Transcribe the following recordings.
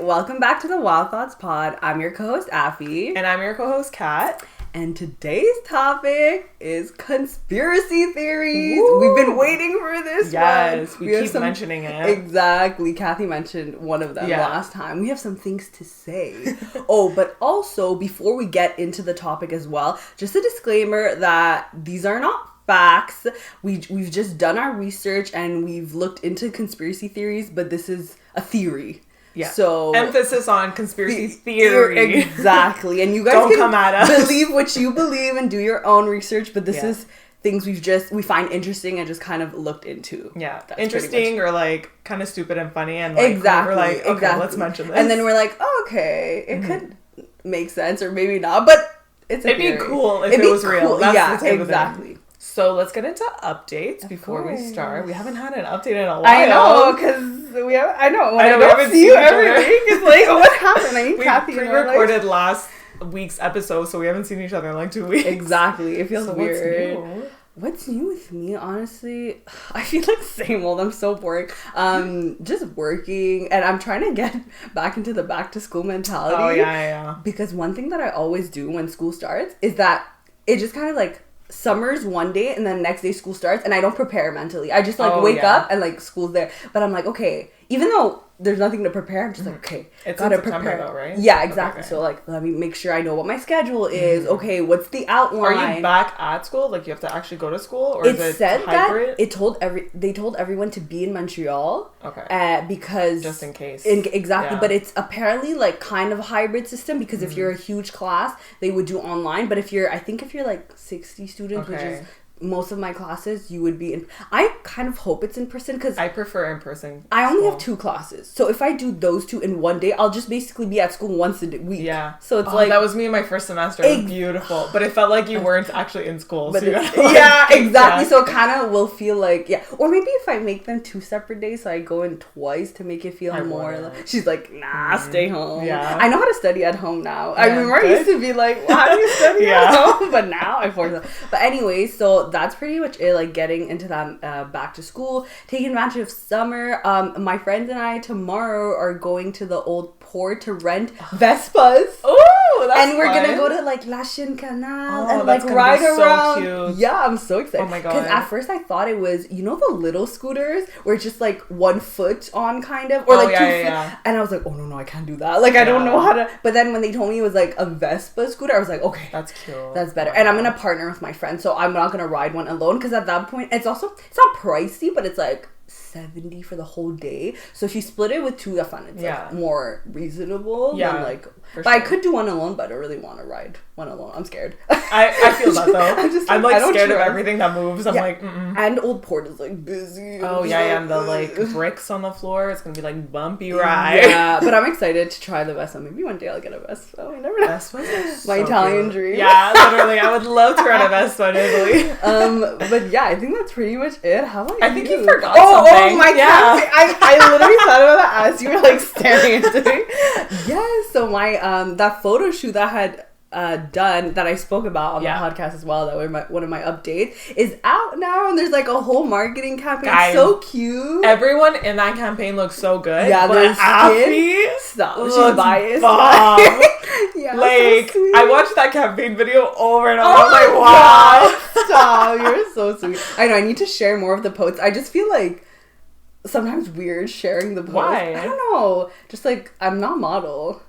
welcome back to the Wild Thoughts Pod. I'm your co-host, Afi. And I'm your co-host, Kat. And today's topic is conspiracy theories. Woo! We've been waiting for this Yes, one. we keep mentioning it. Exactly. Kathy mentioned one of them last time. We have some things to say. But also, before we get into the topic as well, just a disclaimer that these are not facts. We've just done our research and we've looked into conspiracy theories, but this is a theory. Yeah. So emphasis on conspiracy theory. Exactly. And you guys don't can come at us. Believe what you believe and do your own research, but this is things we find interesting and just kind of looked into. Yeah. That's interesting or like kind of stupid and funny and like exactly. we're like, okay, let's mention this. And then we're like, oh, okay, it could make sense or maybe not, but it'd be cool if it was real. That's the type exactly. Of thing. So let's get into updates before we start. We haven't had an update in a while. I know, because I don't see you every week. It's like, what happened? I need Kathy. We pre-recorded last week's episode, so we haven't seen each other in like 2 weeks. Exactly. It feels weird. What's new with me, honestly? I feel like same old. I'm so boring. Just working, and I'm trying to get back into the back to school mentality. Oh, yeah. Because one thing that I always do when school starts is that it just kind of like summer's one day and then the next day school starts and I don't prepare mentally. I just like wake up and like school's there. But I'm like, okay, even though there's nothing to prepare, I'm just like, okay, it's gotta in September prepare though, right? Yeah, exactly. Okay. So like, let me make sure I know what my schedule is. Okay, what's the outline? Are you back at school? Like you have to actually go to school, or it is it said hybrid? That they told everyone to be in Montreal. Okay. Because just in case. Exactly, but it's apparently like kind of a hybrid system because if you're a huge class, they would do online. But if you're like 60 students, which is most of my classes, you would be in. I kind of hope it's in person because I prefer in person. I only have 2 classes, so if I do those 2 in one day, I'll just basically be at school once a week. Yeah. So it's like that was me in my first semester. It was beautiful, but it felt like you weren't actually in school. But so exactly. Yeah. So it kind of will feel like or maybe if I make them 2 separate days, so I go in twice to make it feel more. She's like, nah, stay home. Yeah. I know how to study at home now. I remember I used to be like, well, how do you study at home? But now I force it. But anyway, so that's pretty much it. Like getting into that back to school, taking advantage of summer. My friends and I tomorrow are going to the old port to rent Vespas. Oh, that's and we're fun. gonna go to like La Chine Canal and that's like ride around. So cute. Yeah, I'm so excited. Oh my god! Because at first I thought it was the little scooters where it's just like 1 foot on kind of, or like 2 feet. Yeah. And I was like, oh no, I can't do that. Like I don't know how to. But then when they told me it was like a Vespa scooter, I was like, okay, that's cute. That's better. And I'm gonna partner with my friend, so I'm not gonna ride one alone because at that point it's not pricey, but it's like $70 for the whole day. So if you split it with 2, that's fun. It's like more reasonable than like. But I could do one alone, but I don't really want to ride one alone. I'm scared. I feel that though. I'm like scared of trust. everything that moves. I'm like, mm-mm. And Old Port is like busy. Oh yeah, and the like bricks on the floor. It's gonna be like bumpy ride. Yeah, but I'm excited to try the Vespa. Maybe one day I'll get a Vespa. I never know. Vespas my Italian dream. Yeah, literally, I would love to ride a Vespa in Italy. But yeah, I think that's pretty much it. How about I think you forgot something. Oh my god! I literally thought about that as you were like staring into me. Yes. So my that photo shoot that I had done that I spoke about on the podcast as well, that was one of my updates, is out now, and there's like a whole marketing campaign. Guys, so cute. Everyone in that campaign looks so good. Yeah, but Afi she's biased. Yeah, like so I watched that campaign video over and over. Oh I was like, wow, stop! You're so sweet. I know. I need to share more of the posts. I just feel like sometimes weird sharing the posts. Why? I don't know. Just like I'm not a model.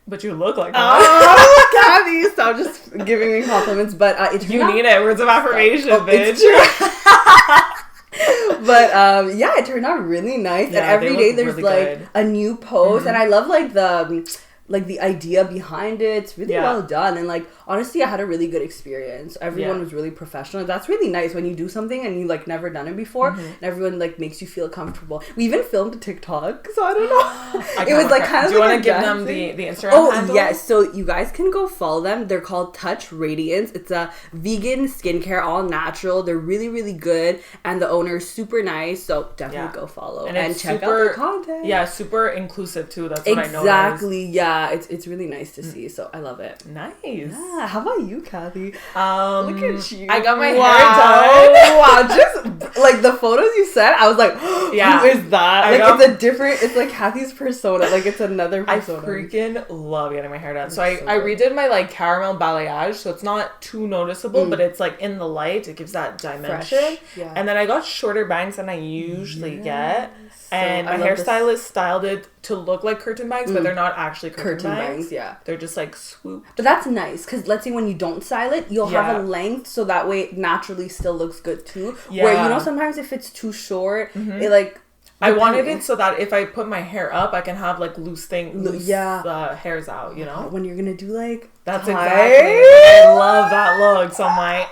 But you look like that. Oh, Kathy, stop just giving me compliments. But you need it. Words of affirmation, bitch. But it turned out really nice. Yeah, and every day there's really like good. a new post, and I love like the idea behind it. It's really well done, and like honestly I had a really good experience. Everyone was really professional. That's really nice when you do something and you like never done it before, and everyone like makes you feel comfortable. We even filmed a TikTok, so I don't know. It was like kind of. Do you like want to give them the Instagram handle? Yes, so you guys can go follow them. They're called Touch Radiance. It's a vegan skincare, all natural. They're really, really good, and the owner is super nice, so definitely go follow and check out their content. Yeah, super inclusive too. That's what I noticed. Exactly, yeah. Yeah, it's really nice to see. So I love it. Nice. Yeah. How about you, Kathy? Look at you. I got my hair done. Wow, just like the photos you sent, I was like, yeah. who is that? It's a different. It's like Kathy's persona. Like it's another persona. I freaking love getting my hair done. So I redid my like caramel balayage, so it's not too noticeable, but it's like in the light, it gives that dimension. Fresh. Yeah. And then I got shorter bangs than I usually get. And my hairstylist styled it to look like curtain bangs, but they're not actually curtain bangs. Yeah. They're just like swooped. But that's nice, because let's say when you don't style it, you'll have a length, so that way it naturally still looks good too. Yeah. Where, you know, sometimes if it's too short, it like... I wanted it so that if I put my hair up, I can have like loose hairs out, you know? When you're gonna do like... That's exactly. I love that look. So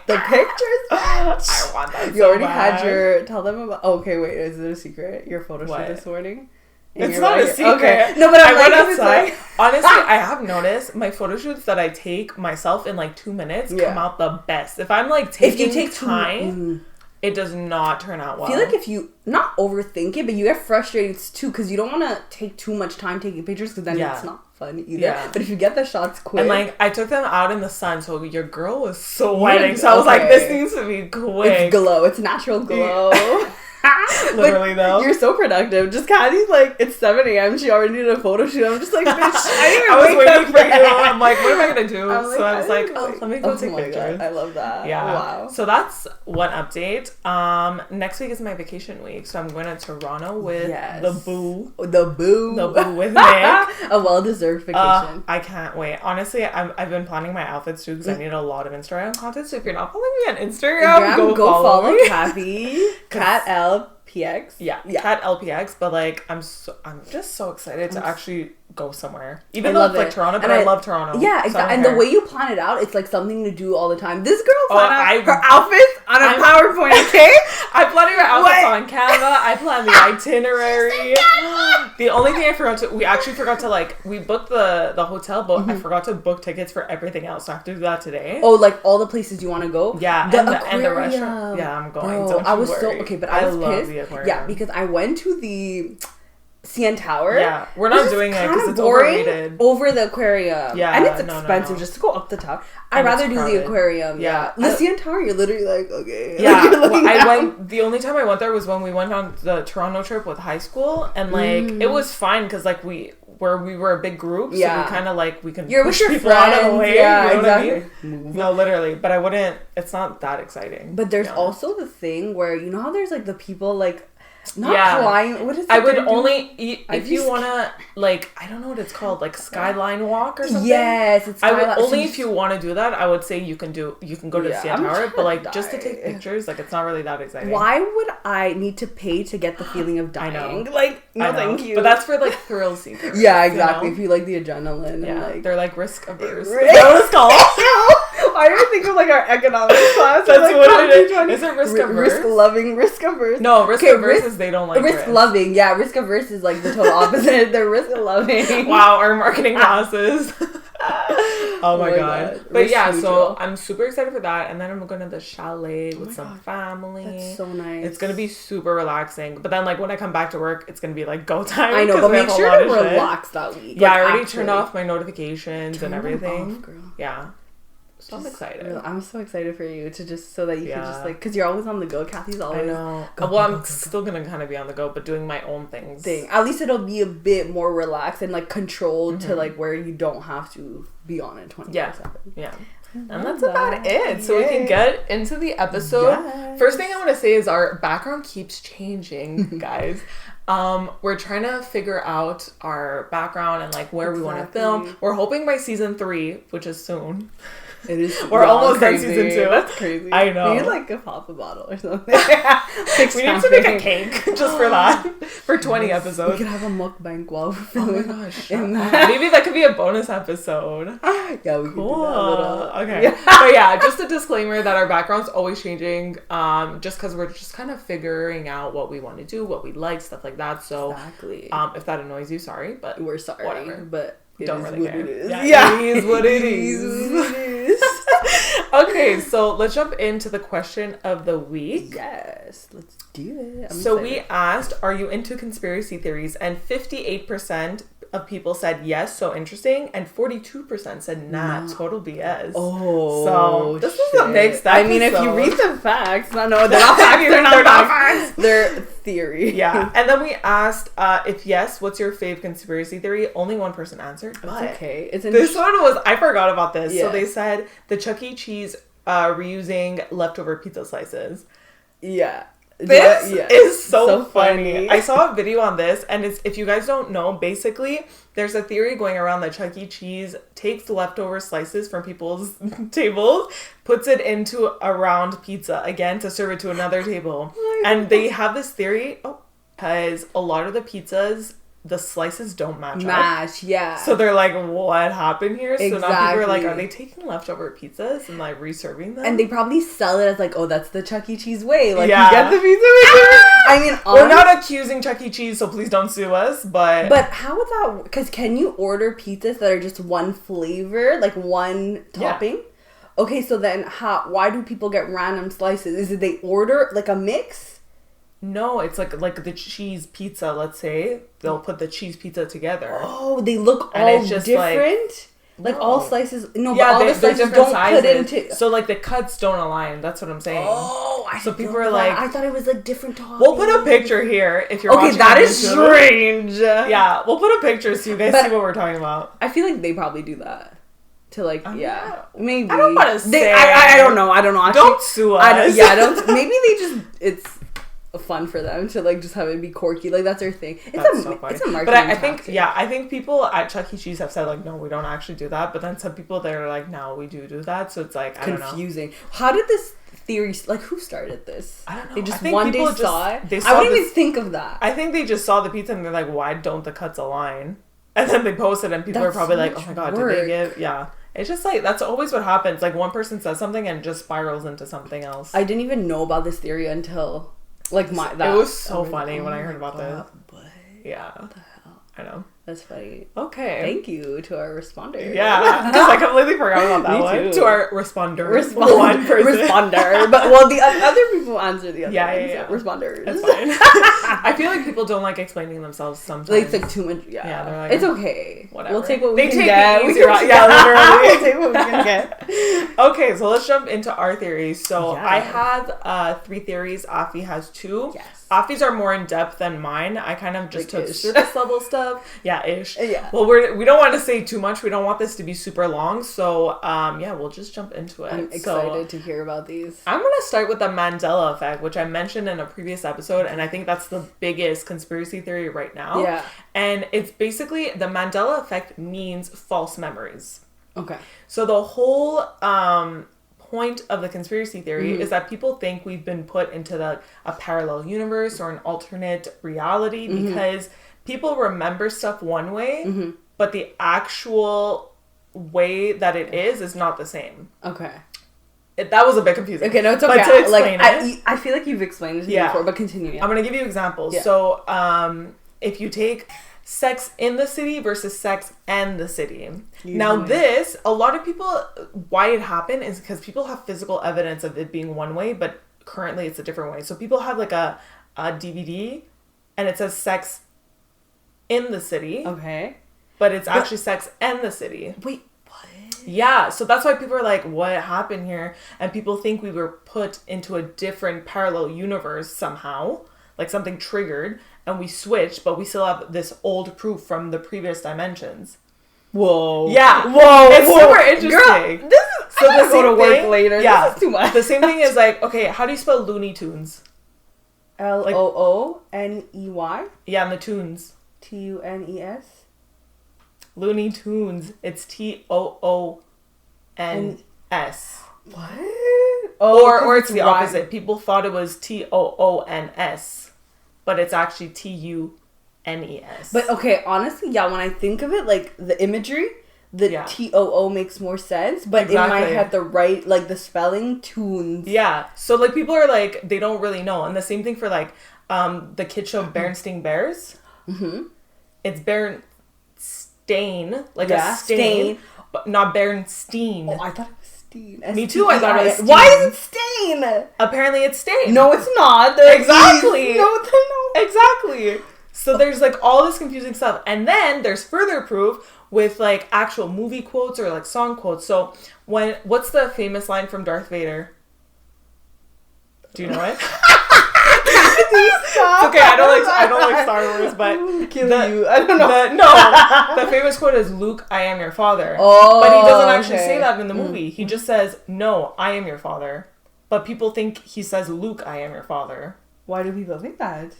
the pictures. I want that. You already had your. Tell them about. Okay, wait. Is it a secret? Your photo shoot this morning. It's not a secret. Okay. No, but I went outside. Honestly, I have noticed my photo shoots that I take myself in like 2 minutes come out the best. If I'm like taking time. It does not turn out well. I feel like if you not overthink it, but you get frustrated too, because you don't want to take too much time taking pictures, because then it's not fun either. Yeah. But if you get the shots quick, and like I took them out in the sun, so your girl was sweating. So I was like, this needs to be quick. It's glow. It's natural glow. Literally though. You're so productive. Just Kathy's like, it's 7 a.m. She already did a photo shoot. I'm just like, bitch, I was waiting for you. I'm like, what am I gonna do? So I was like, let me go take pictures. God, I love that. Yeah. Wow. So that's one update. Next week is my vacation week, so I'm going to Toronto with the boo with Nick. A well-deserved vacation. I can't wait. Honestly, I've been planning my outfits too, because I need a lot of Instagram content. So if you're not following me on Instagram, go follow Kathy. Cat LPX. Yeah, Cat LPX. But like, I'm just so excited to actually go somewhere. Even though it's like Toronto, but I love Toronto. Yeah, exactly. And the way you plan it out, it's like something to do all the time. This girl planned out her outfits on a PowerPoint, okay? I'm planning my outfits on Canva. I plan the itinerary. The only thing we actually forgot to like, we booked the hotel, but I forgot to book tickets for everything else. So I have to do that today. Oh, like all the places you want to go? Yeah, and the restaurant. Yeah, I'm going. Bro, I was but I was pissed. The aquarium. Yeah, because I went to the CN Tower. Yeah, we're not doing it because it's overrated. Over the aquarium. Yeah, and it's expensive just to go up the tower. I'd rather do the aquarium. Yeah, the CN Tower, you're literally like, okay. Yeah, like, the only time I went there was when we went on the Toronto trip with high school, and like it was fine because like we were a big group, so we kind of like we can push people out of the way. Yeah, you know what I mean? No, literally, but I wouldn't. It's not that exciting. But there's also the thing where you know how there's like the people like. Climb. What is it? I would only if you wanna like I don't know what it's called, like skyline walk or something. Yes, it's I would only if you want to do that. I would say you can go to the CN Tower, but like just to take pictures, like it's not really that exciting. Why would I need to pay to get the feeling of dying? I know. Like no, thank you. But that's for like thrill seekers. Yeah, exactly. You know? If you like the adrenaline, and like they're like risk averse. Is that what it's called? I don't think of like our economics class. That's like, what it is. Is it risk averse? Risk loving, risk averse. No, risk averse is they don't like risk loving. Yeah, risk averse is like the total opposite. They're risk loving. Wow, our marketing classes. Oh my god. But yeah, so I'm super excited for that, and then I'm going to the chalet with some family. That's so nice. It's gonna be super relaxing. But then like when I come back to work, it's gonna be like go time. I know, but make sure to relax that week. Yeah, I already turned off my notifications and everything. Yeah. So I'm excited. I'm so excited for you to just so that you can just like, because you're always on the go. Kathy's always. I know. Well, I'm still gonna kind of be on the go, but doing my own things. At least it'll be a bit more relaxed and like controlled to like where you don't have to be on it 24/7. Yeah. And that's about it. So we can get into the episode. Yes. First thing I want to say is our background keeps changing, guys. We're trying to figure out our background and like where we want to film. We're hoping by season 3, which is soon. It is. We're almost done season 2. That's crazy. I know. We need like a pop bottle or something. We need to make a cake just for that. For 20 episodes. We could have a mukbang while we're filming. Oh my gosh. Maybe that could be a bonus episode. Yeah, we could do that. Okay. Yeah. But yeah, just a disclaimer that our background's always changing. Just because we're just kind of figuring out what we want to do, what we like, stuff like that. So exactly. If that annoys you, sorry, but we're sorry. Whatever. But don't really care. It is. Yeah, it is what it is. Okay, so let's jump into the question of the week. Yes, let's do it. So we asked, are you into conspiracy theories? And 58% of people said yes, so interesting, and 42% said nah, total BS. Oh, so this is a mixed episode. I mean, if you read the facts, no, they're not facts. They're not facts. They're theory. Yeah, and then we asked if yes, what's your fave conspiracy theory? Only one person answered. It's okay. This one was, I forgot about this. Yeah. So they said the Chuck E. Cheese reusing leftover pizza slices. Yeah. This is so funny. I saw a video on this, and it's, if you guys don't know, basically there's a theory going around that Chuck E. Cheese takes leftover slices from people's tables, puts it into a round pizza again to serve it to another table. And they have this theory because a lot of the pizzas, the slices don't match up. Yeah. So they're like, what happened here? So now people are like, are they taking leftover pizzas and like reserving them? And they probably sell it as like, oh, that's the Chuck E. Cheese way. Like, you get the pizza. I mean, we're not accusing Chuck E. Cheese, so please don't sue us. But how would that? Because can you order pizzas that are just one flavor, like one topping? Yeah. Okay, so then why do people get random slices? Is it they order like a mix? No, it's like the cheese pizza, let's say. They'll put the cheese pizza together. Oh, they look all just different? Like all slices... No, yeah, but all the slices don't sizes. Put into... So, like, the cuts don't align. That's what I'm saying. Oh, so people are like... I thought it was, like, different toppings. We'll put a picture here if you're watching. Okay, that is strange. Yeah, we'll put a picture so you guys see what we're talking about. I feel like they probably do that. To, like, maybe. I don't want to say... I don't know. Actually, don't sue us. Maybe they just... It's... fun for them to like just have it be quirky, like that's their thing. It's so funny. It's a marketing. But I think people at Chuck E. Cheese have said like, no, we don't actually do that. But then some people they're like, no, we do that. So it's like confusing. How did this theory like? Who started this? I don't know. They just one day saw it. I wouldn't even think of that. I think they just saw the pizza and they're like, why don't the cuts align? And then they posted and people are probably like, oh my god, did they give? Yeah. It's just like, that's always what happens. Like one person says something and it just spirals into something else. I didn't even know about this theory until. Like it was so funny when I heard about this. Yeah. What the hell? I know. That's funny. Okay. Thank you to our responder. Yeah. Because I completely forgot about that one. To our responder. One person. Responder. But, well, the other people answer the other ones. Yeah. Responders. That's fine. I feel like people don't like explaining themselves sometimes. Like, it's like too much. Yeah. They're like, it's okay. Whatever. We'll take what we can get. Literally. We'll take what we can get. Okay, so let's jump into our theories. So I have 3 theories. Afi has 2. Yes. Afi's are more in depth than mine. I kind of just took surface level stuff. Yeah, ish. Yeah. Well, we don't want to say too much. We don't want this to be super long. So, we'll just jump into it. I'm excited to hear about these. I'm going to start with the Mandela Effect, which I mentioned in a previous episode. And I think that's the biggest conspiracy theory right now. Yeah. And it's basically the Mandela Effect means false memories. Okay. So the whole point of the conspiracy theory is that people think we've been put into a parallel universe or an alternate reality because people remember stuff one way, but the actual way that it is not the same. Okay. That was a bit confusing. Okay, no, it's okay. But to explain I feel like you've explained it to me before, but continue. Yeah. I'm going to give you examples. Yeah. So, if you take sex in the city versus sex and the city. Now this, a lot of people, why it happened is because people have physical evidence of it being one way, but currently it's a different way. So people have like a DVD and it says sex in the city. Okay. But it's actually sex and the city. Wait, what? Yeah, so that's why people are like, what happened here? And people think we were put into a different parallel universe somehow, like something triggered, and we switched, but we still have this old proof from the previous dimensions. Whoa. Yeah. Whoa. It's super interesting. Girl, this is, so I gotta go to work later. Yeah. This is too much. The same thing is like, okay, how do you spell Looney Tunes? Looney? Yeah, and the tunes. Tunes? Looney Tunes. It's TOONS. What? Oh, or it's the opposite. People thought it was TOONS, but it's actually TUNES. But okay, honestly, yeah, when I think of it, like the imagery, the TOO makes more sense, but in my head, the spelling, tunes. Yeah, so like people are like, they don't really know. And the same thing for like the kid show Berenstain Bears. Mm-hmm. It's Berenstain, like a stain, but not Berenstein. Oh, I thought it was Steen. Me too, I thought it was Steen. Why is it Stain? Apparently it's Stain. No, it's not. Exactly. No. Exactly. So there's like all this confusing stuff. And then there's further proof with like actual movie quotes or like song quotes. So what's the famous line from Darth Vader? Do you know it? Okay, I don't like Star Wars, but I don't know. The famous quote is Luke, I am your father. Oh, but he doesn't actually say that in the movie. He just says, no, I am your father. But people think he says, Luke, I am your father. Why do people think that?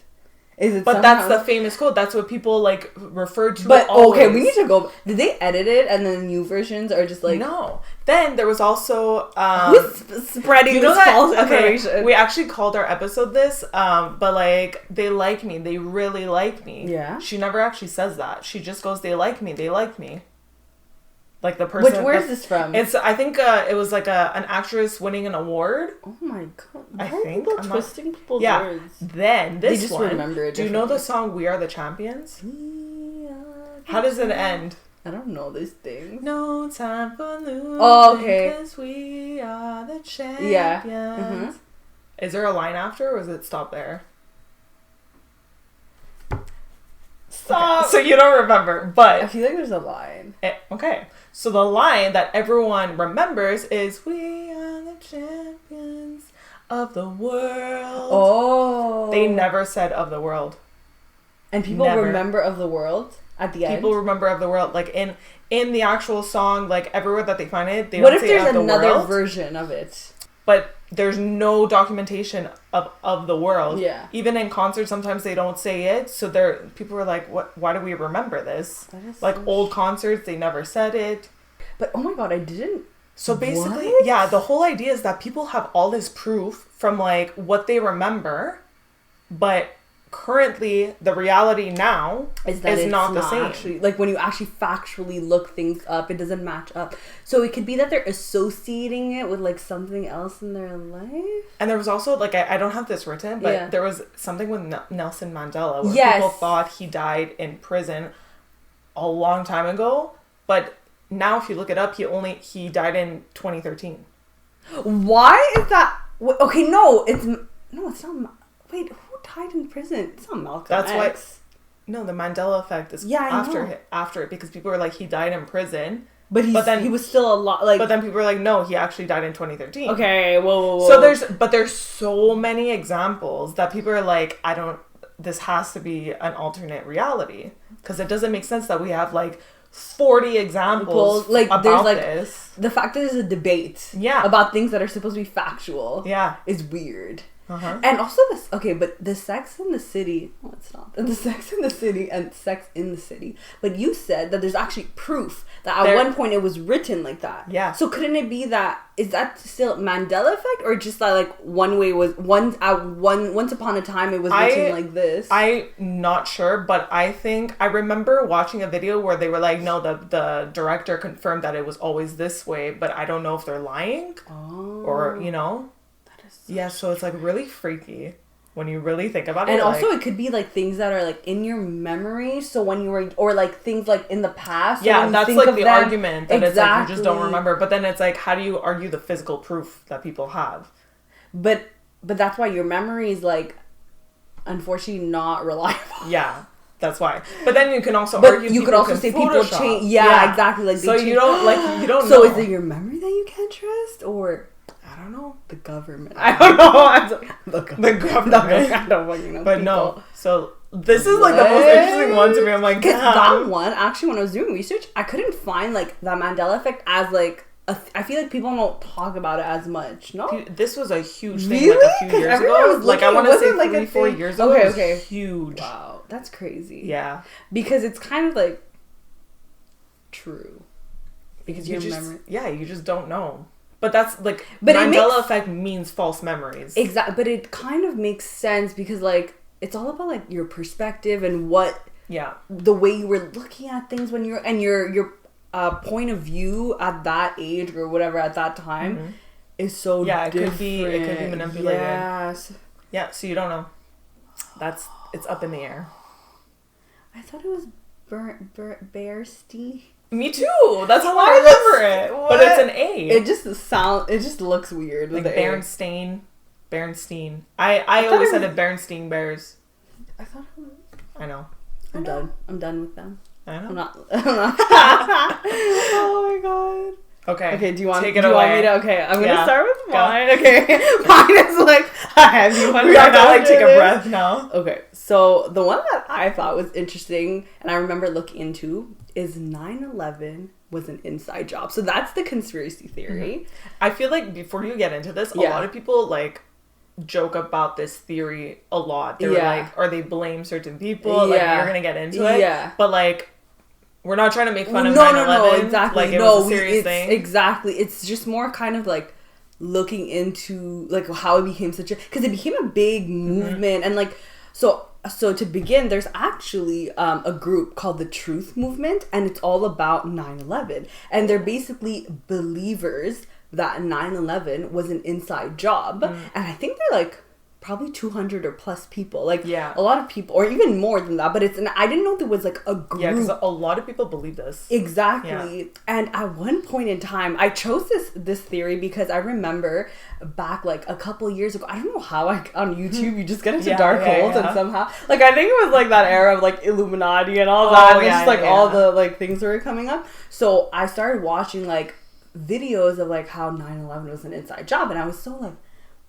Is it? But that's the famous quote. That's what people like refer to. But okay, we need to go. Did they edit it and then new versions are just like no? Then there was also who's spreading this false information. Okay, we actually called our episode this, but like they like me, they really like me. Yeah. She never actually says that. She just goes, they like me, they like me. Like the person. Where is this from? It's I think it was like an actress winning an award. Oh my god! I think people twisting people's words. Then this they just one. Remember it. Do you know the song "We Are the Champions"? How does it end? I don't know these things. No time for losing. Oh, okay. Because we are the champions. Yeah. Mm-hmm. Is there a line after, or is it stop there? Stop. Okay. So you don't remember, but I feel like there's a line. Okay. So the line that everyone remembers is "We are the champions of the world." Oh. They never said "of the world." And people remember "of the world" at the end? People remember "of the world." Like in the actual song, like everywhere that they find it, they what don't if say there's "of the another world." version of it? But there's no documentation of the world. Yeah. Even in concerts, sometimes they don't say it. So people were like, "What? Why do we remember this?" Like old concerts, they never said it. But oh my god, I didn't. So basically, what? yeah, the whole idea is that people have all this proof from like what they remember, but currently the reality now is not the same. Actually, like when you actually factually look things up, it doesn't match up. So it could be that they're associating it with like something else in their life. And there was also like I don't have this written, but there was something with Nelson Mandela where people thought he died in prison a long time ago, but now if you look it up, he died in 2013. Why is that? Okay, no, it's not. Wait, who died in prison? It's not Malcolm That's X. No, the Mandela Effect is after it because people were like he died in prison, but then he was still alive. Like, but then people were like, no, he actually died in 2013. Okay, whoa. So there's so many examples that people are like, this has to be an alternate reality because it doesn't make sense that we have like 40 examples like about this. The fact that there's a debate about things that are supposed to be factual is weird. Uh-huh. And also but the Sex in the City, it's not. And the Sex in the City and Sex in the City. But you said that there's actually proof that at one point it was written like that. Yeah. So couldn't it be that, is that still Mandela Effect or just that like once upon a time it was written like this? I'm not sure, but I remember watching a video where they were like, no, the director confirmed that it was always this way, but I don't know if they're lying or, you know. Yeah, so it's like really freaky when you really think about it. And also it could be like things that are like in your memory. So when you were, or like things like in the past. So yeah, that's like the argument that it's like you just don't remember. But then it's like, how do you argue the physical proof that people have? But that's why your memory is like, unfortunately, not reliable. Yeah. That's why. But then you can also argue you could also say people change. Yeah, exactly. Like so you don't know. So is it your memory that you can't trust, or I don't know, the government? I don't know. The government. I don't fucking know. But no. So this is like the most interesting one to me. I'm like, because that one actually, when I was doing research, I couldn't find like that Mandela Effect as like. I feel like people don't talk about it as much. No, this was a huge thing like a few years ago. Like I want to say like 3-4 years ago. Okay, huge. Wow, that's crazy. Yeah, because it's kind of like true. Because you just don't know. But that's like, but Mandela Effect means false memories. Exactly, but it kind of makes sense because like it's all about like your perspective and what the way you were looking at things when you're and your point of view at that age or whatever at that time is so different. It could be manipulated. Yes. Yeah, so you don't know. It's up in the air. I thought it was Bearsty. Me too. That's how I remember it. What? But it's an A. It just looks weird. Like Bernstein. I always said it Bernstein Bears. I thought it was... I know. I'm done with them. I know. I'm not. Oh my god. Okay. Do you want me to? Okay, I'm gonna start with mine. Okay, mine is like heavy. We have to like take a breath now. Okay, so the one that I thought was interesting, and I remember looking into, is 9/11 was an inside job. So that's the conspiracy theory. Mm-hmm. I feel like before you get into this, a lot of people like joke about this theory a lot. They're like, or they blame certain people. Like, you're gonna get into it. Yeah. But like, we're not trying to make fun of 9/11. No, exactly. Like, it was a serious thing. Exactly. It's just more kind of like looking into like how it became such a, because it became a big movement. And like, so to begin, there's actually a group called the Truth Movement, and it's all about 9/11. And they're basically believers that 9/11 was an inside job. And I think they're like probably 200 or plus people, like a lot of people, or even more than that, but I didn't know there was like a group. Because a lot of people believe this. Exactly. And at one point in time, I chose this theory because I remember back like a couple years ago, I don't know how, on YouTube you just get into dark holes and somehow, like I think it was like that era of like Illuminati and all that, and just like all the like things that were coming up. So I started watching like videos of like how 9/11 was an inside job, and I was so like,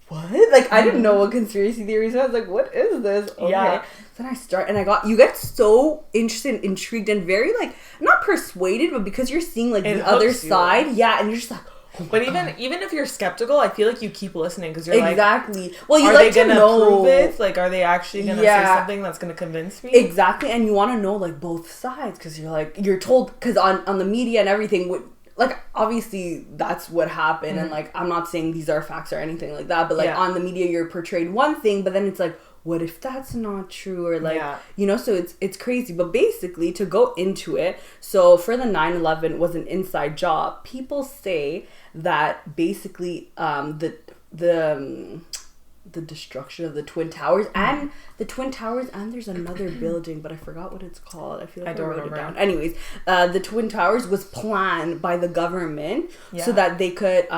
what? Like, I didn't know what conspiracy theories were. I was like, what is this? Okay. Yeah. So then you get so interested, intrigued, and very, like, not persuaded, but because you're seeing, like, the other side. Yeah, and you're just like, oh, but even if you're skeptical, I feel like you keep listening because you're exactly. Well, you like to know. Prove it? Like, are they actually going to say something that's going to convince me? Exactly, and you want to know, like, both sides because you're told, because on the media and everything, like, obviously, that's what happened, and, like, I'm not saying these are facts or anything like that, but, like, on the media, you're portrayed one thing, but then it's like, what if that's not true, or, like, you know, so it's crazy, but basically, to go into it, so for the 9/11 was an inside job, people say that, basically, the destruction of the Twin Towers and there's another building, but I forgot what it's called. I feel like I wrote it down. Anyways, the Twin Towers was planned by the government so that they could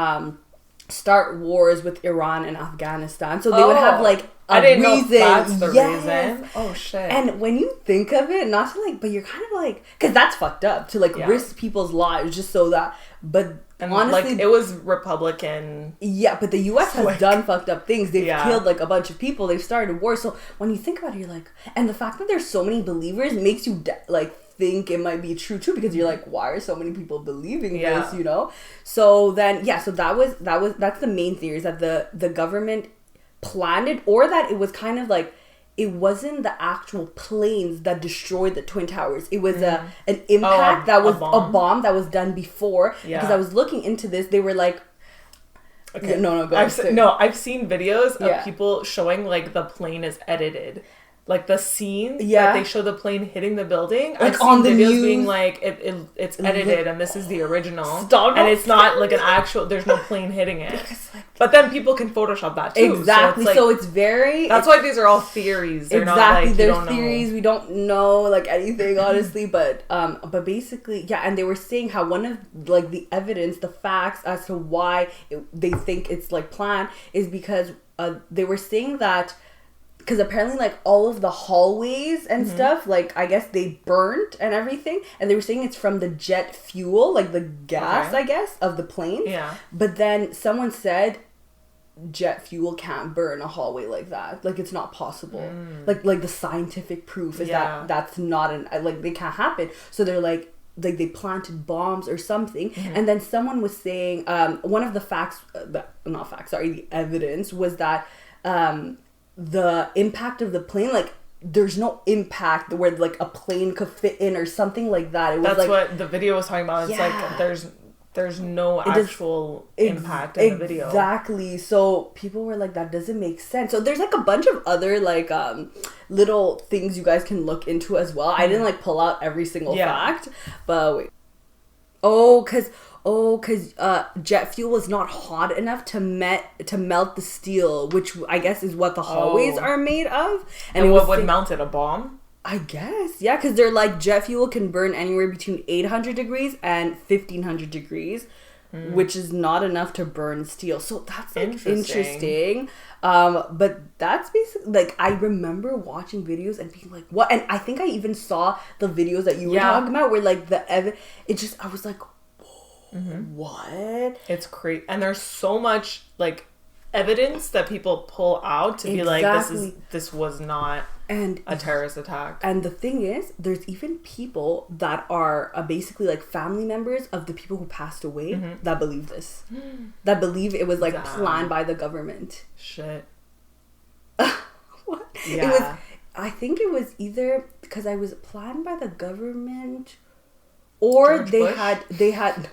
start wars with Iran and Afghanistan. So they would have like I didn't know that's the reason. Oh shit. And when you think of it, not to like, but you're kind of like, because that's fucked up to like risk people's lives just so that, but and honestly, like, it was Republican. Yeah, but the U.S. has done fucked up things. They've killed like a bunch of people. They've started wars. So when you think about it, you're like, and the fact that there's so many believers makes you like think it might be true too, because you're like, why are so many people believing this? You know. So then, so that's the main theory, is that the government planned it, or that it was kind of like, it wasn't the actual planes that destroyed the Twin Towers. It was an impact that was a bomb that was done before. Because I was looking into this, they were like, okay, no, go ahead. I've seen videos of people showing like the plane is edited. Like the scene that they show the plane hitting the building, like I've seen on the videos news, being like it's edited and this is the original, and it's not like an actual. There's no plane hitting it, but then people can Photoshop that too. Exactly. So it's very. That's why these are all theories. They're not like they're theories. We don't know like anything honestly, but basically and they were saying how one of like the evidence, the facts as to why they think it's like planned is because they were saying that. Because apparently, like, all of the hallways and stuff, like, I guess they burnt and everything. And they were saying it's from the jet fuel, like, the gas, I guess, of the plane. Yeah. But then someone said jet fuel can't burn a hallway like that. Like, it's not possible. Like the scientific proof is that that's not like, they can't happen. So they're like they planted bombs or something. And then someone was saying, one of the the evidence was that, the impact of the plane, like, there's no impact where like a plane could fit in or something like that. It was that's like, what the video was talking about. It's like there's no actual impact in the video. Exactly. So people were like, that doesn't make sense. So there's like a bunch of other like little things you guys can look into as well. I didn't like pull out every single fact, but wait. Because jet fuel is not hot enough to melt the steel, which I guess is what the hallways are made of. And what would melt it? A bomb? I guess, yeah, because they're like, jet fuel can burn anywhere between 800 degrees and 1500 degrees, which is not enough to burn steel. So that's like interesting. But that's basically like, I remember watching videos and being like, what? And I think I even saw the videos that you were talking about where like I was like, whoa, what? It's crazy. And there's so much like evidence that people pull out to be like, this was not a terrorist attack. And the thing is, there's even people that are basically like family members of the people who passed away that believe this. That believe it was like planned by the government. Shit. What? Yeah. I think it was either because I was planned by the government, or they had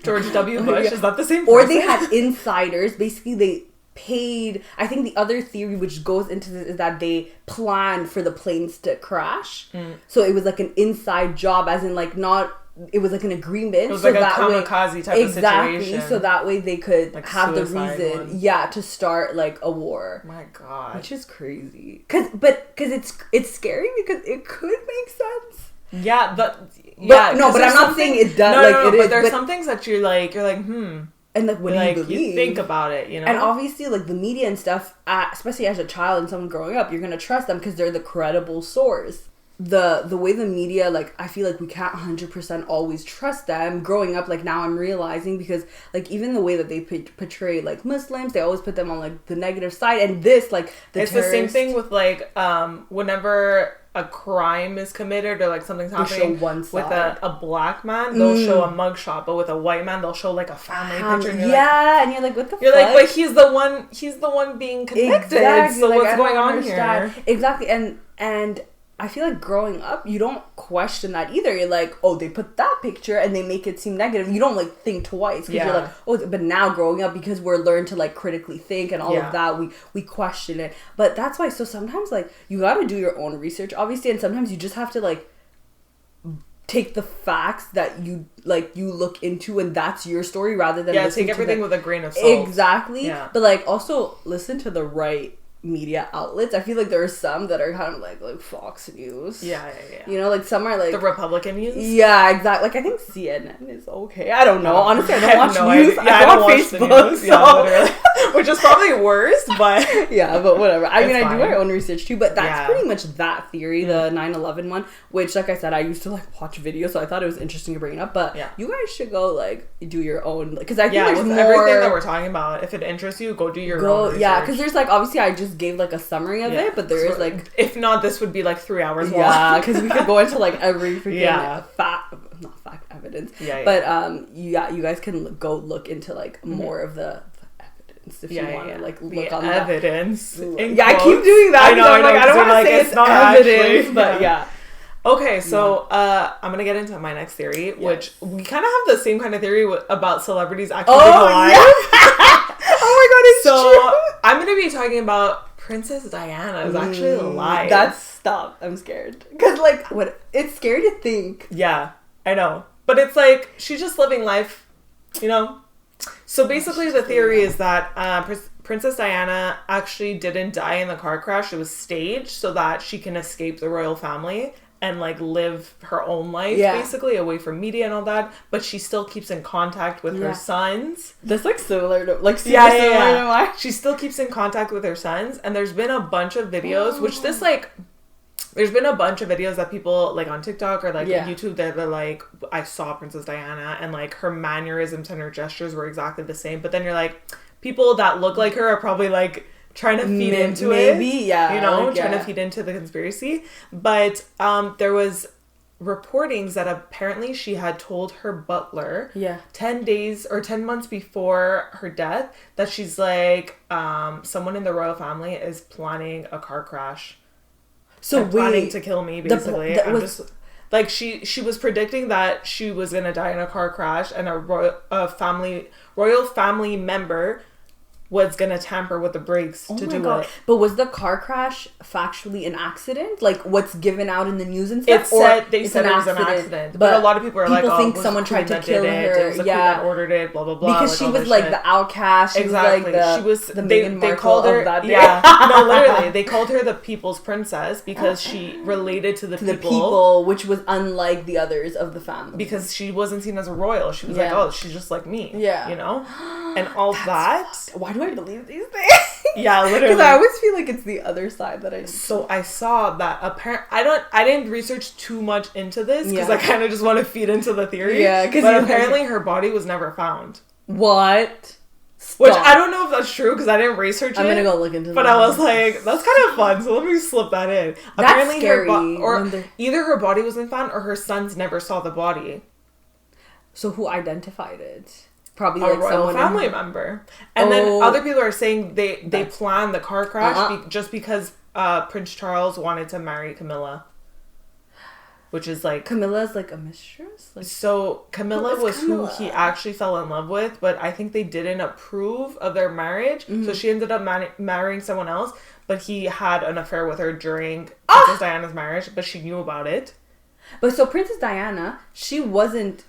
George W. Bush. Is that the same person? Or they had insiders. Basically, they paid. I think the other theory which goes into this is that they planned for the planes to crash. So it was like an inside job, as in like not. It was like an agreement. It was so like a kamikaze type of situation. So that way they could like have the reason, to start like a war. My God, which is crazy. Because it's scary because it could make sense. Yeah, but I'm not saying it does. No, but there's some things that you're like, and like, what do you believe? You think about it, you know. And obviously, like the media and stuff, especially as a child and someone growing up, you're gonna trust them because they're the credible source. The way the media, like, I feel like we can't 100% always trust them. Growing up, like, now I'm realizing, because like even the way that they portray like Muslims, they always put them on like the negative side. And this, like, it's the same thing with like whenever a crime is committed or like something's happening with a black man, they'll show a mugshot, but with a white man they'll show like a family picture, and you're and you're like, what the fuck? You're like, but he's the one being convicted. Exactly. So like, what's going on here? Exactly. And I feel like growing up, you don't question that either. You're like, oh, they put that picture and they make it seem negative. You don't like think twice, because you're like, oh, but now growing up, because we're learned to like critically think and all of that, we question it. But that's why, so sometimes like you got to do your own research, obviously, and sometimes you just have to like take the facts that you look into, and that's your story, rather than take everything with a grain of salt. Exactly. But like also listen to the right media outlets. I feel like there are some that are kind of like Fox News. Yeah. You know, like some are like the Republican news. Yeah, exactly. Like I think CNN is okay. I don't know. Honestly, I don't watch news. I don't watch Facebook, so. Which is probably worse, but but whatever. I mean, I do my own research too, but that's pretty much that theory, the 9/11 one. Which, like I said, I used to like watch videos, so I thought it was interesting to bring it up. But you guys should go like do your own, because I think there's more. Everything that we're talking about, if it interests you, go do your own research. Yeah, because there's like, obviously I just gave like a summary of it, but there is like, if not, this would be like 3 hours long. Yeah, because we could go into like every freaking fact evidence. But you guys can go look into like more of the evidence if you want to like look the on evidence. I keep doing that. I know. I don't want to say it's not evidence, but Okay, so I'm gonna get into my next theory, which we kind of have the same kind of theory about celebrities actually being alive. Oh my god, it's true. I'm gonna be talking about Princess Diana is actually alive. Stop. I'm scared, because like, what? It's scary to think. Yeah, I know, but it's like she's just living life, you know. So basically, the theory is that Princess Diana actually didn't die in the car crash. It was staged so that she can escape the royal family and like live her own life, basically away from media and all that. But she still keeps in contact with her sons. That's like similar to like She still keeps in contact with her sons, and there's been a bunch of videos, which this like. There's been a bunch of videos that people like on TikTok or like on YouTube that are like, I saw Princess Diana and like her mannerisms and her gestures were exactly the same. But then you're like, people that look like her are probably like trying to feed into it. Maybe, you know, trying to feed into the conspiracy. But there was reportings that apparently she had told her butler 10 days or 10 months before her death that she's like, someone in the royal family is planning a car crash. So planning to kill me, basically. Like she was predicting that she was gonna die in a car crash, and a royal family member was gonna tamper with the brakes to do it. But was the car crash factually an accident? Like what's given out in the news and stuff? They said it was an accident. But a lot of people are like, think someone tried to kill her. It was the queen that ordered it, blah blah blah. Because she was like the outcast. She exactly. was like the Meghan Markle they called her of that day. Yeah. No, literally, they called her the people's princess because she related to the people, which was unlike the others of the family. Because she wasn't seen as a royal. She was like, oh, she's just like me. Yeah. You know? And all that. Why do I believe these things? Yeah, literally. Because I always feel like it's the other side that I. So I saw that I didn't research too much into this because I kind of just want to feed into the theory. Yeah, but apparently her body was never found. What? Stop. Which I don't know if that's true because I didn't research it. I'm gonna go look into that. But I was like, that's kind of fun, so let me slip that in. That's apparently scary. Either her body wasn't found or her sons never saw the body. So who identified it? Probably a like royal someone family member. And then other people are saying they planned the car crash just because Prince Charles wanted to marry Camilla. Which is like... Camilla's like a mistress? So Camilla was who he actually fell in love with, but I think they didn't approve of their marriage. Mm-hmm. So she ended up marrying someone else, but he had an affair with her during Princess Diana's marriage, but she knew about it. But so Princess Diana, she wasn't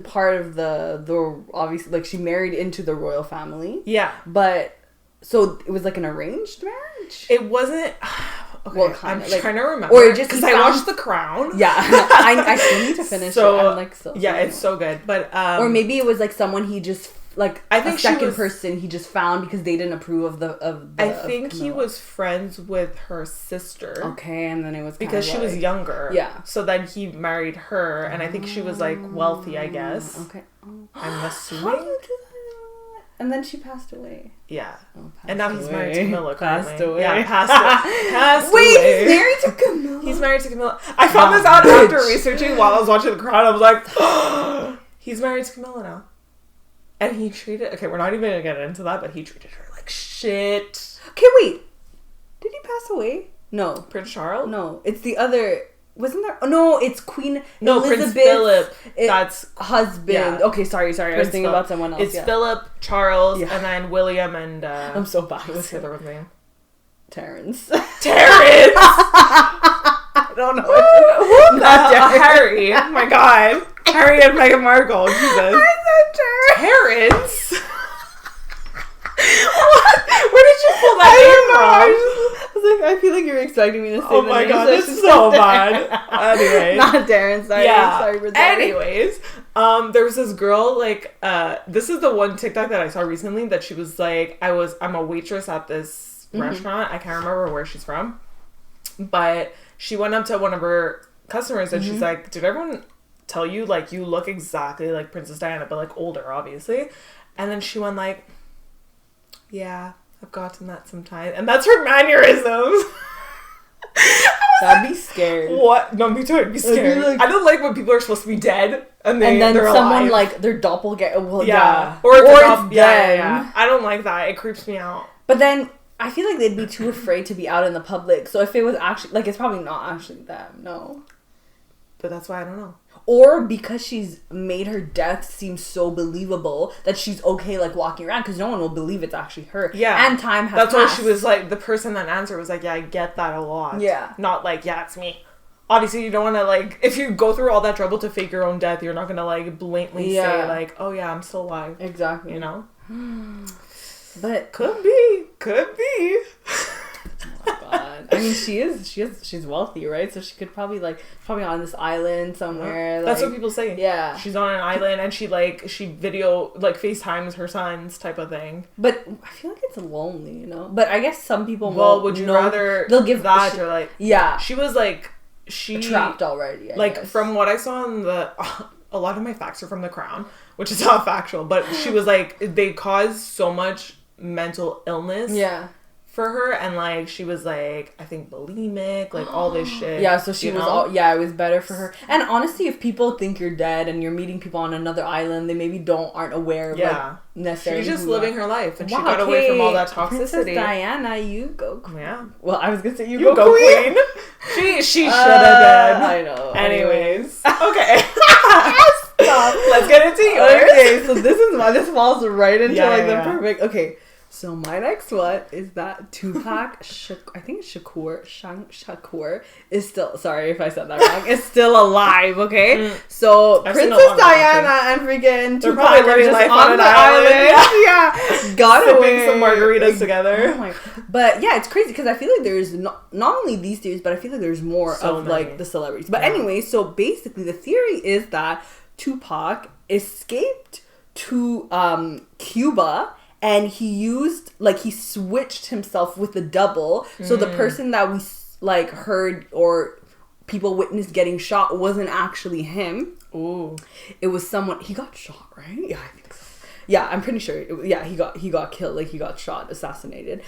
part of the obviously, like she married into the royal family. Yeah. But so it was like an arranged marriage? It wasn't... Okay, well, I'm trying to remember. Or just because I watched The Crown. Yeah, I still need to finish it. I'm like it's so good. But or maybe it was like someone he just like I think a second person he just found because they didn't approve of the. I think he was friends with her sister. Okay, and then it was because she was younger. Yeah. So then he married her, and I think she was like wealthy. I guess. Okay. I'm assuming. How do you do that? And then she passed away. Yeah. And now he's married to Camilla currently. Passed away. Yeah, passed away. Wait, he's married to Camilla? He's married to Camilla. I found this out after researching while I was watching The Crown. I was like, oh, he's married to Camilla now. And he treated... Okay, we're not even going to get into that, but he treated her like shit. Okay, wait. Did he pass away? No. Prince Charles? No. It's the other... Wasn't there? Oh, no, it's Queen Elizabeth. Prince Philip. That's husband. Yeah. Okay, sorry. I was thinking about someone else. It's Philip, Charles, and then William and... I'm so bad with the other name. Terrence. Terrence! I don't know. Who the hell? Harry. Oh my god. Harry and Meghan Markle. Jesus. I said Terrence? Where did you pull that name from? I was like, I feel like you're expecting me to say oh my god, this is so bad. Anyways. Not Darren, sorry. Yeah. Sorry for that. Anyways, there was this girl, like, this is the one TikTok that I saw recently that she was like, I'm a waitress at this restaurant. I can't remember where she's from. But she went up to one of her customers and she's like, did everyone tell you, like, you look exactly like Princess Diana, but, like, older, obviously? And then she went like, yeah, I've gotten that sometimes. And that's her mannerisms. That'd be scary. What? No, me too. I'd be scared. Like, I don't like when people are supposed to be dead and then someone alive. Like their doppelganger. Well, yeah. Or it's them. Yeah. I don't like that. It creeps me out. But then I feel like they'd be too afraid to be out in the public. So if it was actually like, it's probably not actually them. No. But that's why I don't know. Or because she's made her death seem so believable that she's okay, like, walking around because no one will believe it's actually her. Yeah. And time has passed. That's why she was like, the person that answered was like, yeah, I get that a lot. Yeah. Not like, yeah, it's me. Obviously, you don't want to, like, if you go through all that trouble to fake your own death, you're not going to, like, blatantly say, like, oh, yeah, I'm still alive. Exactly. You know? But... Could be. Oh my god. I mean, she's wealthy, right? So she could probably on this island somewhere. Yeah. That's what people say. Yeah. She's on an island and she FaceTimes her sons type of thing. But I feel like it's lonely, you know? But I guess some people would you rather they'll give that or like... Yeah. She was like... trapped already, I guess. From what I saw in the... a lot of my facts are from The Crown, which is not factual, but she was like, they caused so much mental illness. Yeah. For her, and like she was like, I think bulimic, like all this shit. Yeah, so she was it was better for her. And honestly, if people think you're dead and you're meeting people on another island, they maybe aren't aware of like necessarily. She's just living her life, and she got away from all that toxicity. Princess Diana, you go queen. Yeah. Well, I was gonna say you go queen. She should have been. I know. Anyways, okay. Stop. Let's get into yours. Okay, so this falls right into the perfect. Okay, so my next one is that Tupac I think it's Shakur is still, sorry if I said that wrong, is still alive. Okay, so Princess Diana and freaking Tupac are just on the island. Got away some margaritas together. But yeah, it's crazy because I feel like there's not only these theories, but I feel like there's more of like the celebrities. But anyway, so basically the theory is that Tupac escaped to Cuba, and he switched himself with a double. So the person that we like heard or people witnessed getting shot wasn't actually him. Ooh. It was someone. He got shot, right? Yeah, I think so. Yeah, I'm pretty sure. He got killed. Like, he got shot, assassinated.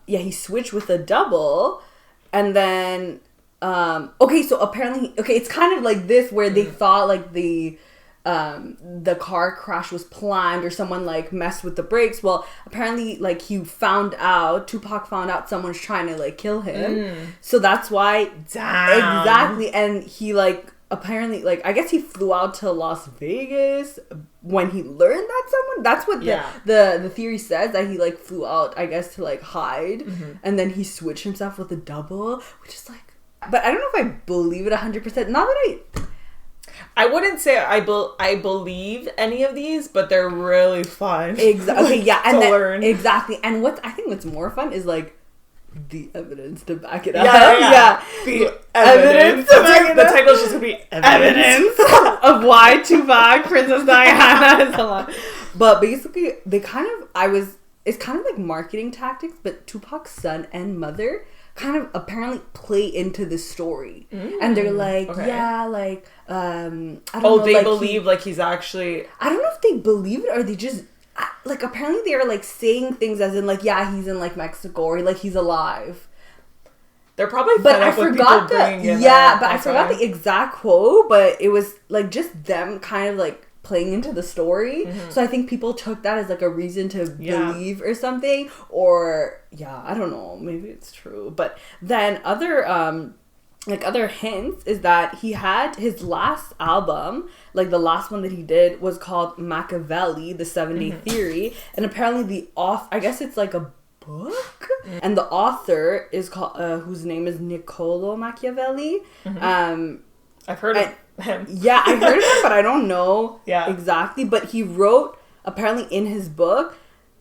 He switched with a double, and then so apparently, it's kind of like this where they thought like the car crash was planned or someone like messed with the brakes. Well, apparently like Tupac found out someone's trying to like kill him. So that's why. Damn. Exactly. And he like apparently like I guess he flew out to Las Vegas when he learned that that's what the theory says, that he like flew out I guess to like hide, and then he switched himself with a double, which is like, but I don't know if I believe it 100%. Not that I wouldn't say I believe any of these, but they're really fun. Exactly. Okay, yeah, and to learn. Exactly. And I think what's more fun is like the evidence to back it up. Yeah. The evidence to back it up. The title's just gonna be evidence of why Tupac, Princess Diana is alive. But basically, it's kind of like marketing tactics, but Tupac's son and mother kind of apparently play into the story, and they're like, I don't know. They believe like he's actually. I don't know if they believe it or they just like apparently they are like saying things as in like he's in like Mexico or like he's alive. They're probably fed up with people bringing in I forgot the exact quote, but it was like just them kind of like playing into the story. So I think people took that as like a reason to believe or something, or I don't know, maybe it's true. But then other hints is that he had his last album, like the last one that he did was called Machiavelli, the 7-Day Theory, and apparently I guess it's like a book, and the author is called whose name is Niccolo Machiavelli. I've heard of him. Yeah, I heard of him, but I don't know exactly. But he wrote, apparently in his book,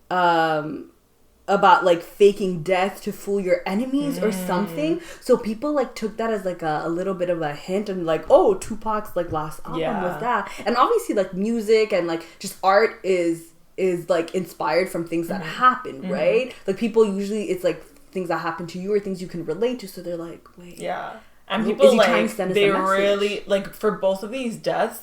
about like faking death to fool your enemies or something. So people like took that as like a little bit of a hint, and like, oh, Tupac's like last album was that. And obviously like music and like just art is like inspired from things that happen, right? Like people usually, it's like things that happen to you or things you can relate to, so they're like, wait. Yeah. And people like, they really, like, for both of these deaths,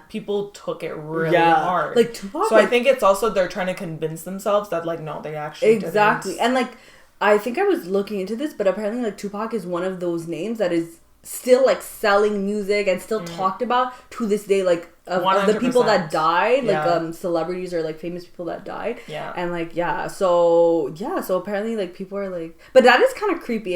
people took it really hard. Like, Tupac, so I think it's also, they're trying to convince themselves that, like, no, they actually exactly didn't. And, like, I think I was looking into this, but apparently, like, Tupac is one of those names that is still, like, selling music and still talked about to this day, like, of the people that died, like, celebrities or, like, famous people that died. Yeah. And, like, so apparently, like, people are, like, but that is kind of creepy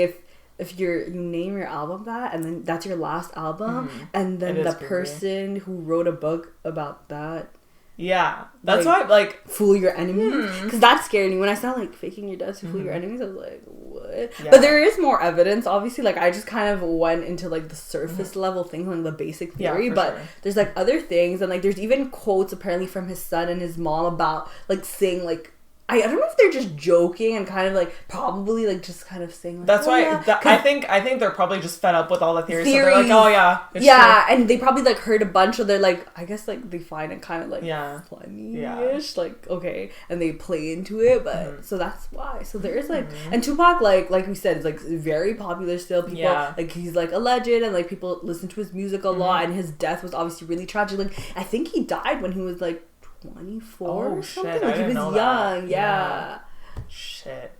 if you name your album that, and then that's your last album, and then the person who wrote a book about that. Yeah. That's why, like... Fool your enemies? Because that scared me. When I saw, like, faking your death to fool your enemies, I was like, what? Yeah. But there is more evidence, obviously. Like, I just kind of went into, like, the surface level things, like, the basic theory. But there's, like, other things. And, like, there's even quotes, apparently, from his son and his mom about, like, saying, like... I don't know if they're just joking and kind of like probably like just kind of saying like, that's why I think they're probably just fed up with all the theories. So they're like, oh yeah, it's true. And they probably like heard a bunch of, they're like, I guess like they find it kind of like funny-ish, like okay, and they play into it, but so that's why. So there is like, and Tupac like we said is like very popular still. People like he's like a legend, and like people listen to his music a lot, and his death was obviously really tragic. Like I think he died when he was like 24 or something. Shit, like he was young. Yeah. Shit.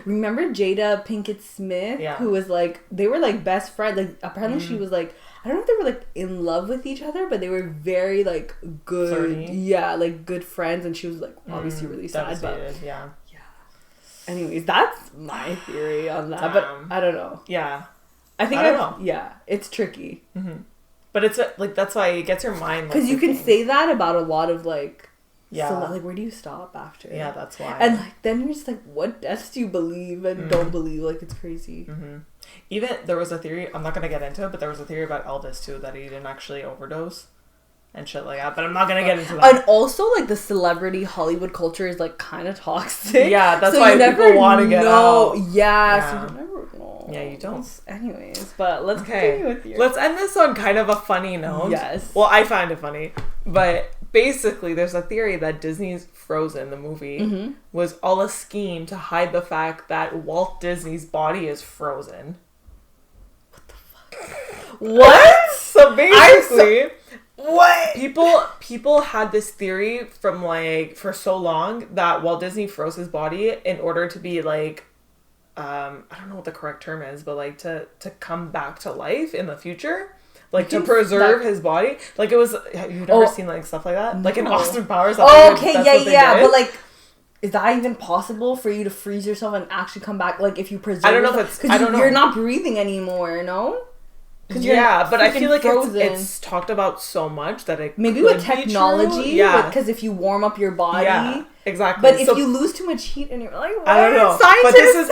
Remember Jada Pinkett Smith? Yeah. Who was like, they were like best friends. Like apparently she was like, I don't know if they were like in love with each other, but they were very like good. Flirty. Yeah, like good friends, and she was like obviously really sad. But yeah. Anyways, that's my theory on that. But I don't know. Yeah. I think I don't know. Yeah, it's tricky. But it's like that's why it gets your mind. Because you can say that about a lot of like. Yeah. So like, where do you stop after? Yeah, that's why. And like, then you're just like, what deaths do you believe and don't believe? Like, it's crazy. Mm-hmm. Even there was a theory. I'm not gonna get into it, but there was a theory about Elvis too, that he didn't actually overdose and shit like that. But I'm not gonna get into that. And also, like, the celebrity Hollywood culture is like kind of toxic. Yeah, that's why people want to get out. Yeah, so you never know. Yeah, you don't. Anyways, but let's continue with you. Let's end this on kind of a funny note. Yes. Well, I find it funny, but basically, there's a theory that Disney's Frozen, the movie, was all a scheme to hide the fact that Walt Disney's body is frozen. What the fuck? What? So basically, what? People had this theory from like for so long that Walt Disney froze his body in order to be like, I don't know what the correct term is, but like to come back to life in the future. Like, to preserve his body. Like, it was... You've never seen, like, stuff like that? No. Like, in Austin Powers? Okay, yeah. But, like, is that even possible for you to freeze yourself and actually come back? Like, if you preserve I don't know if it's... I don't know. You're not breathing anymore, no? Yeah, but I feel like it's talked about so much that it maybe with technology, yeah. Because if you warm up your body... Yeah, exactly. But if you lose too much heat and you're like, what? I don't know. But this is...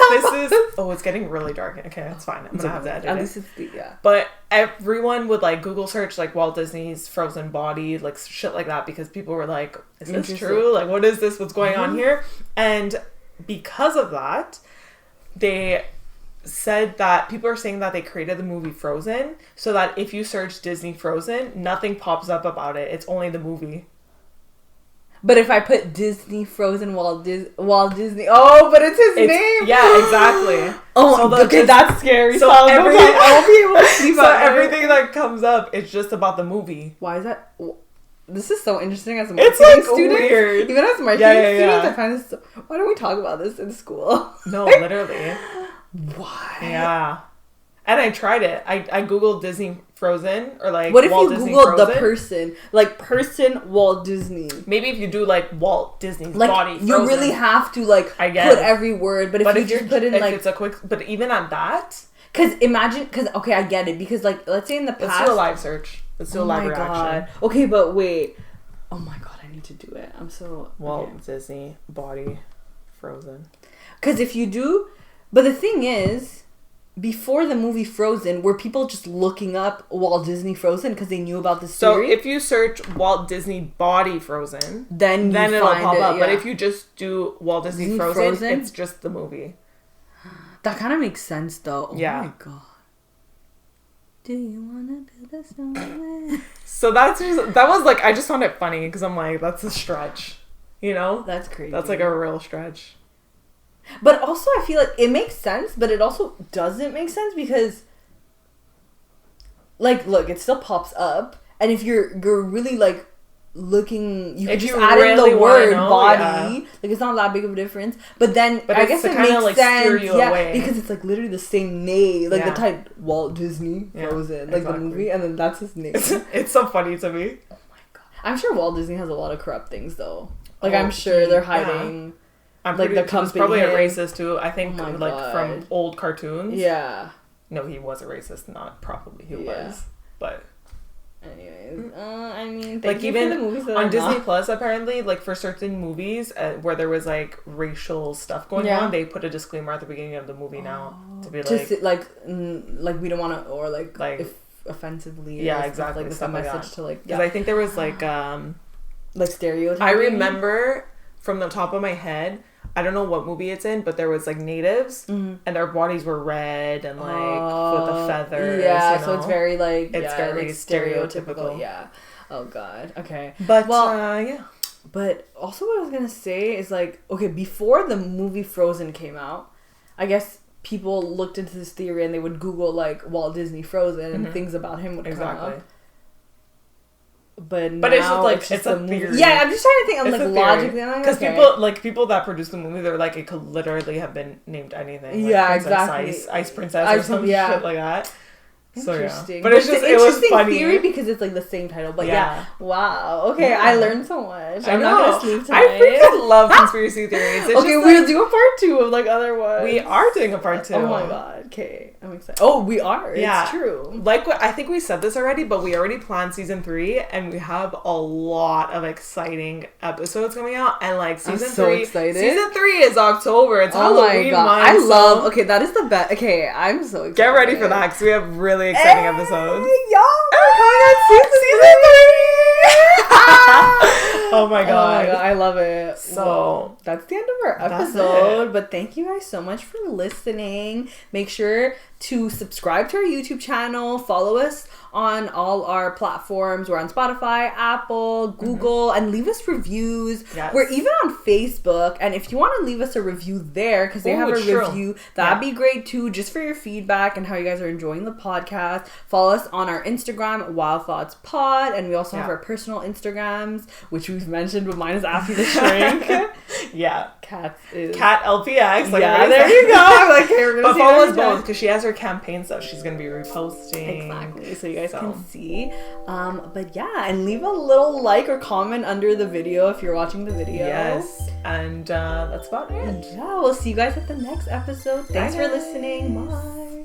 Oh, it's getting really dark. Okay, that's fine. I'm going to have to edit At least it's... Yeah. But everyone would, like, Google search, like, Walt Disney's frozen body, like, shit like that, because people were like, is this true? Like, what is this? What's going on here? And because of that, they... said that people are saying that they created the movie Frozen so that if you search Disney Frozen, nothing pops up about it. It's only the movie. But if I put Disney Frozen Walt Disney, oh, but it's his name. Yeah, exactly. Oh, so okay, that's scary. So I won't be able to see everything that comes up, it's just about the movie. Why is that? This is so interesting as a marketing student. Weird. Even as marketing students, I find this so... Why don't we talk about this in school? No, literally. Why? Yeah. And I tried it. I googled Disney Frozen or like what if Walt you Disney googled Frozen? The person, like person Walt Disney? Maybe if you do like Walt Disney's like, body Frozen. You really have to like put every word. But if you just put in like it's a quick. But even at that, because okay, I get it. Because like let's say in the past, let's do a live search. Let's do a live reaction. Okay, but wait. Oh my god, I need to do it. I'm so Walt Disney body Frozen. Because if you do. But the thing is, before the movie Frozen, were people just looking up Walt Disney Frozen because they knew about this theory? So if you search Walt Disney body Frozen, then it'll pop up. Yeah. But if you just do Walt Disney Frozen, it's just the movie. That kind of makes sense, though. Oh yeah. My god. Do you wanna build a snowman? So that was like, I just found it funny because I'm like, that's a stretch, you know? That's crazy. That's like a real stretch. But also, I feel like it makes sense, but it also doesn't make sense because, like, look, it still pops up, and if you're really like looking, you can just add in the word body, like it's not that big of a difference. But then I guess it makes like sense, because it's like literally the same name, like the type Walt Disney Frozen, like the movie, and then that's his name. It's so funny to me. Oh my god, I'm sure Walt Disney has a lot of corrupt things though. Like I'm sure they're hiding. Yeah. I'm like the company. He's probably a racist too. I think from old cartoons. Yeah. No, he was a racist. Not probably he was, but. Anyways, I mean, like even the movies on Disney Plus, apparently, like for certain movies where there was like racial stuff going on, they put a disclaimer at the beginning of the movie now to be like, like we don't want to, or like if offensively, exactly, like the message to like, because I think there was like stereotyping. I remember from the top of my head. I don't know what movie it's in, but there was like natives and their bodies were red and like with the feathers. Yeah, you know? So it's very like very like stereotypical. Yeah. Oh god. Okay. But yeah. But also what I was gonna say is like, okay, before the movie Frozen came out, I guess people looked into this theory and they would Google like Walt Disney Frozen and things about him would come up. But now it's just like it's a theory. Yeah, I'm just trying to think. I'm like logically because people that produced the movie, they're like it could literally have been named anything. Like exactly. Ice Princess or some shit like that. Interesting. But it's just, it was funny. Theory because it's like the same title. But wow. Okay, yeah. I learned so much. I'm not going to sleep tonight. I freaking love conspiracy theories. It's okay, we'll do a part 2 of like other ones. We are doing a part 2. Oh my god. Okay, I'm excited. Oh, we are. It's true. Like, I think we said this already, but we already planned season 3 and we have a lot of exciting episodes coming out. And like season 3. Excited. Season 3 is October. It's Halloween month. I love. Okay, that is the best. Okay, I'm so excited. Get ready for that because we have really exciting episodes. Y'all, we're coming on season 3. Oh my god, I love it. So well, that's the end of our episode. But thank you guys so much for listening. Make sure to subscribe to our YouTube channel. Follow us on all our platforms. We're on Spotify, Apple, Google, and leave us reviews. Yes. We're even on Facebook, and if you want to leave us a review there, because they have a review, that'd be great too, just for your feedback and how you guys are enjoying the podcast. Follow us on our Instagram, Wild Thoughts Pod, and we also have our personal Instagrams, which we've mentioned, but mine is Afy the Shrink. Kat LPX. Like there you go. I'm like, hey, we're gonna but follow us both because she has her campaign stuff she's gonna be reposting. Exactly. So you guys can see. But yeah, and leave a little like or comment under the video if you're watching the video. Yes. And that's about it. And yeah, we'll see you guys at the next episode. Thanks for listening. Bye.